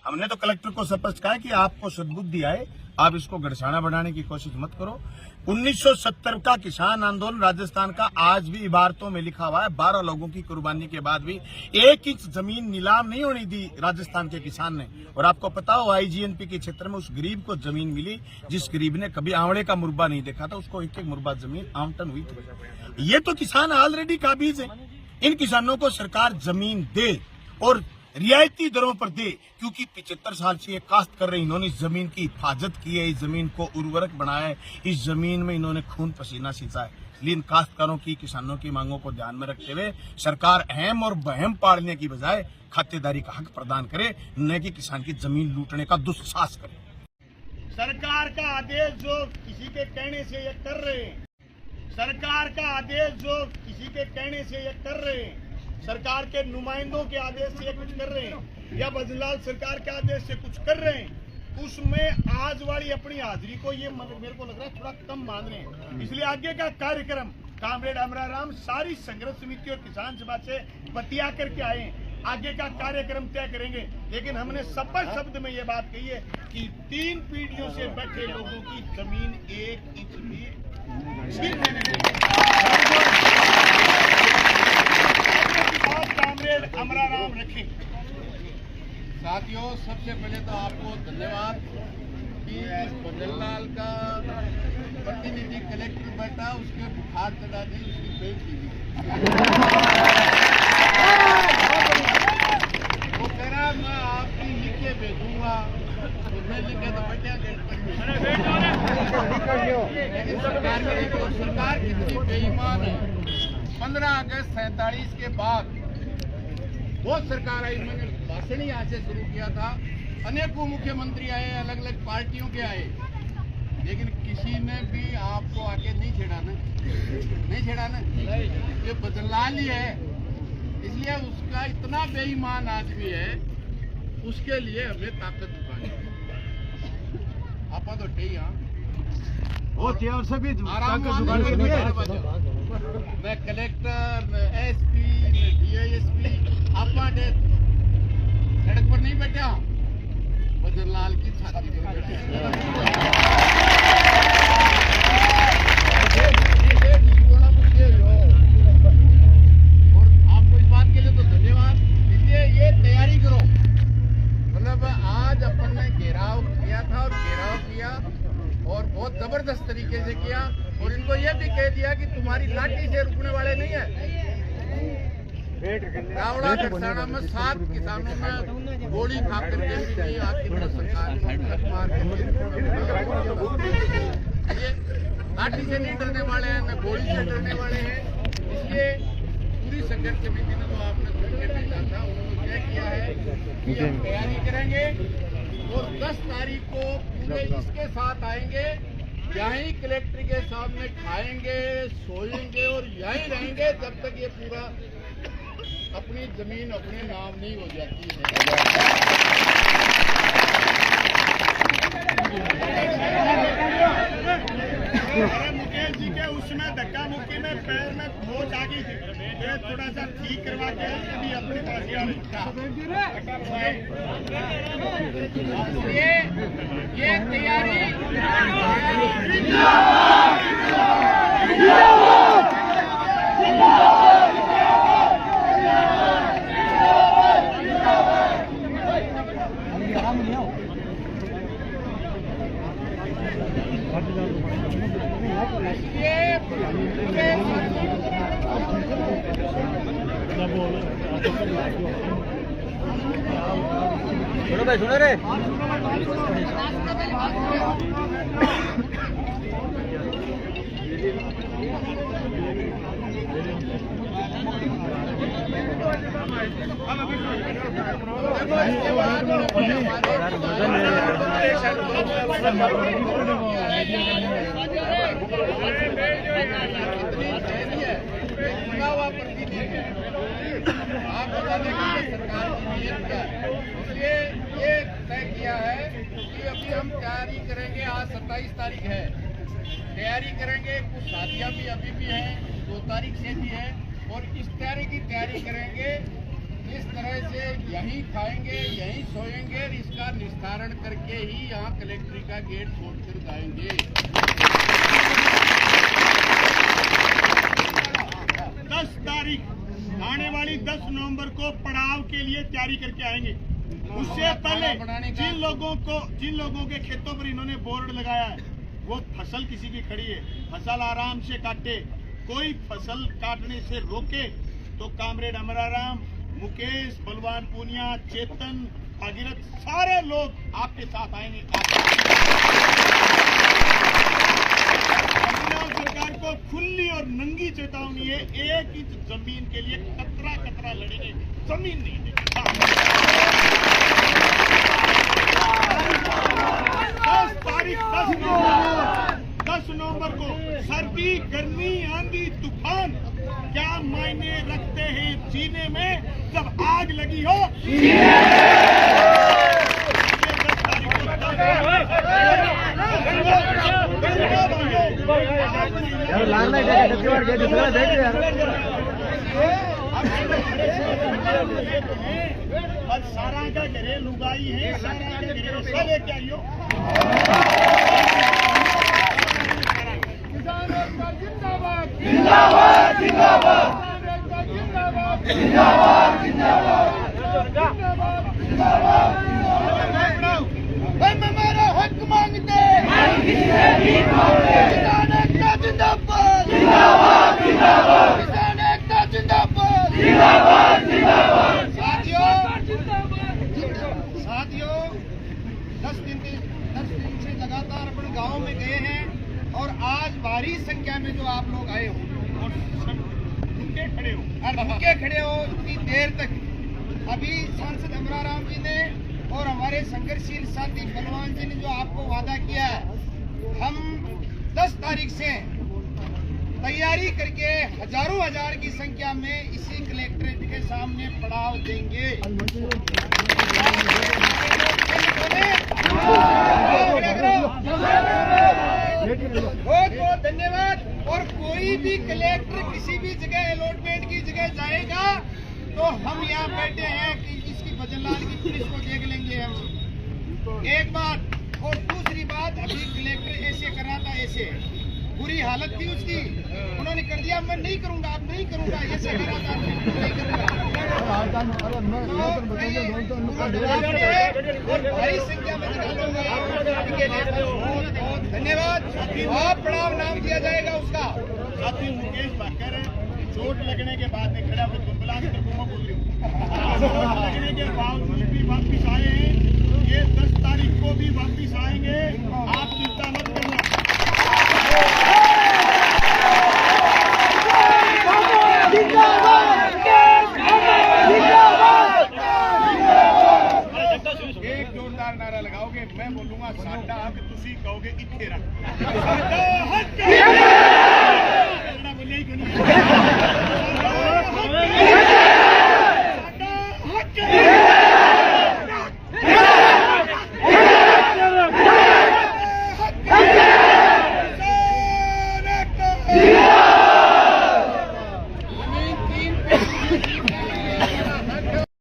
हमने तो कलेक्टर को स्पष्ट कहा कि आपको सद्बुद्धि आए, आप इसको गड़साना बढ़ाने की कोशिश मत करो। 1970 का किसान आंदोलन राजस्थान का आज भी इबारतों में लिखा हुआ है। 12 लोगों की कुर्बानी के बाद भी 1 इंच जमीन नीलाम नहीं होने दी राजस्थान के किसान ने। और आपको पता हो IGNP के क्षेत्र में उस गरीब को जमीन मिली जिस गरीब ने कभी आंवले का मुरब्बा नहीं देखा था, उसको 1-1 मुरब्बा जमीन आवंटन हुई थी। ये तो किसान ऑलरेडी काबिज है। इन किसानों को सरकार जमीन दे और रियायती दरों पर दे, क्योंकि 75 साल से ये काश्त कर रहे, इन्होंने इस जमीन की हिफाजत की है, इस जमीन को उर्वरक बनाया है, इस जमीन में इन्होंने खून पसीना सींचा है। इसलिए इन काश्तकारों की, किसानों की मांगों को ध्यान में रखते हुए सरकार अहम और बहम पाड़ने की बजाय खातेदारी का हक प्रदान करे, न कि किसान की जमीन लूटने का दुस्साहस करे। सरकार का आदेश जो किसी के कहने से ये कर रहे हैं, सरकार का आदेश जो किसी के कहने से ये कर रहे हैं, सरकार के नुमाइंदों के आदेश से कुछ कर रहे हैं या भजनलाल सरकार के आदेश से कुछ कर रहे हैं, उसमें आज वाली अपनी हाजिरी को ये मेरे को लग रहा है थोड़ा कम मान रहे हैं। इसलिए आगे का कार्यक्रम कामरेड अमराराम सारी संघर्ष समिति और किसान सभा से बतिया करके आए हैं, आगे का कार्यक्रम तय करेंगे। लेकिन हमने स्पष्ट शब्द में ये बात कही है कि 3 पीढ़ियों से बैठे लोगों की जमीन 1 इंच भी छीन लेने अमराराम रखें। साथियों, सबसे पहले तो आपको धन्यवाद कि भजनलाल का प्रतिनिधि कलेक्टर बैठा, उसके बुखार चढ़ा दी, उसकी पेट दी। वो कह रहा मैं आपकी लिख के भेजूंगा, उसने लिखे तो बैठा गेट पर। लेकिन सरकार कितनी बेईमान है। 15 अगस्त 47 के बाद बहुत सरकार आई, मैंने भाषण ही यहाँ से शुरू किया था। अनेकों मुख्यमंत्री आए, अलग अलग पार्टियों के आए, लेकिन किसी ने भी आपको आके नहीं छेड़ा ना। ये भजनलाल ही है, इसलिए उसका इतना बेईमान आदमी है, उसके लिए हमें ताकत दिखानी। आप तो ठीक मैं कलेक्टर, मैं SP, मैं DISP, आप सड़क पर नहीं बैठा, भजनलाल की छाती पर बैठा। और आपको इस बात के लिए तो धन्यवाद। इसलिए ये तैयारी करो, मतलब आज अपन ने घेराव किया था और घेराव किया और बहुत जबरदस्त तरीके से किया, और इनको यह भी कह दिया कि तुम्हारी लाठी से रुकने वाले नहीं है। रावड़ा गड़साना में 7 किसानों में गोली खा करके भी आखिर में सरकार ये लाठी से नहीं डरने वाले हैं, न गोली से डरने वाले हैं। इसलिए पूरी संघर्ष समिति ने जो आपने सुन के भेजा था, उन्होंने तय किया है कि हम तैयारी करेंगे और 10 तारीख को पूरे इसके साथ आएंगे, यहीं कलेक्टर के सामने खाएंगे, सोएंगे और यहीं रहेंगे जब तक ये पूरा अपनी जमीन अपने नाम नहीं हो जाती है। मुकेश जी के उसमें धक्का मुक्की में पैर में मोच आ गई थी, ये थोड़ा सा ठीक करवा के अभी अपने पास ये तैयारी सुनो भाई, सुनो रे। आप बता दें कि सरकार की नीयत क्या है। इसलिए ये तय किया है कि अभी हम तैयारी करेंगे। आज 27 तारीख है, तैयारी करेंगे। कुछ शादियाँ भी अभी भी हैं, 2 तारीख से भी है, और इस तरह की तैयारी करेंगे। इस तरह से यहीं खाएंगे, यहीं सोएंगे, इसका विस्तारण करके ही यहाँ कलेक्ट्री का गेट छोड़कर जाएंगे। 10 तारीख आने वाली 10 नवंबर को पड़ाव के लिए तैयारी करके आएंगे। उससे पहले जिन लोगों के खेतों पर इन्होंने बोर्ड लगाया है वो फसल किसी की खड़ी है, फसल आराम से काटे। कोई फसल काटने से रोके तो कामरेड अमराराम, मुकेश, बलवान पूनिया, चेतन, भागीरथ सारे लोग आपके साथ आएंगे। सरकार को खुली और नंगी चेतावनी है, 1 इंच जमीन के लिए कतरा कतरा लड़ेंगे, जमीन नहीं देंगे। 10 नवंबर को सर्दी, गर्मी, आंधी, तूफान क्या मायने रखते हैं जीने में जब आग लगी हो। और सारा का घरे लुगाई है, सारा का घरे सब एक क्या लियो। जिंदाबाद जिंदाबाद जिंदाबाद जिंदाबाद जिंदाबाद जिंदाबाद। हम हमारा हक मांगते हैं, किसान एकता जिंदाबाद जिंदाबाद जिंदाबाद, किसान एकता जिंदाबाद जिंदाबाद जिंदाबाद। साथियों 10 दिन से लगातार अपन गाँव में गए हैं और आज भारी संख्या में जो आप लोग आए हो और भूखे खड़े हो इतनी देर तक। अभी सांसद अमराराम जी ने और हमारे संघर्षशील साथी बलवान जी ने जो आपको वादा किया है, हम 10 तारीख से तैयारी करके हजारों हजार की संख्या में इसी कलेक्ट्रेट के सामने पड़ाव देंगे। बहुत बहुत धन्यवाद। और कोई भी कलेक्टर किसी भी जगह अलॉटमेंट की जगह जाएगा तो हम यहाँ बैठे हैं कि इसकी भजनलाल की पुलिस को देख लेंगे हम। एक बात। और दूसरी बात, अभी कलेक्टर ऐसे कर रहा था, ऐसे बुरी हालत थी उसकी, उन्होंने कर दिया मैं नहीं करूंगा, अब नहीं करूंगा, ऐसे कर रहा था, नहीं करूंगा। भारी संख्या में धन्यवाद। आप पड़ाव नाम दिया जाएगा उसका। साथी मुकेश भाकर चोट लगने के बाद में खड़ा हुआ बोल रही हूँ, चोट लगने के बावजूद भी वापिस आए हैं। ये 10 तारीख को भी वापिस आएंगे, आप चिंता मत करना। एक जोरदार नारा लगाओगे, मैं बोलूंगा साडा, तुसी कहोगे इत्थे रख।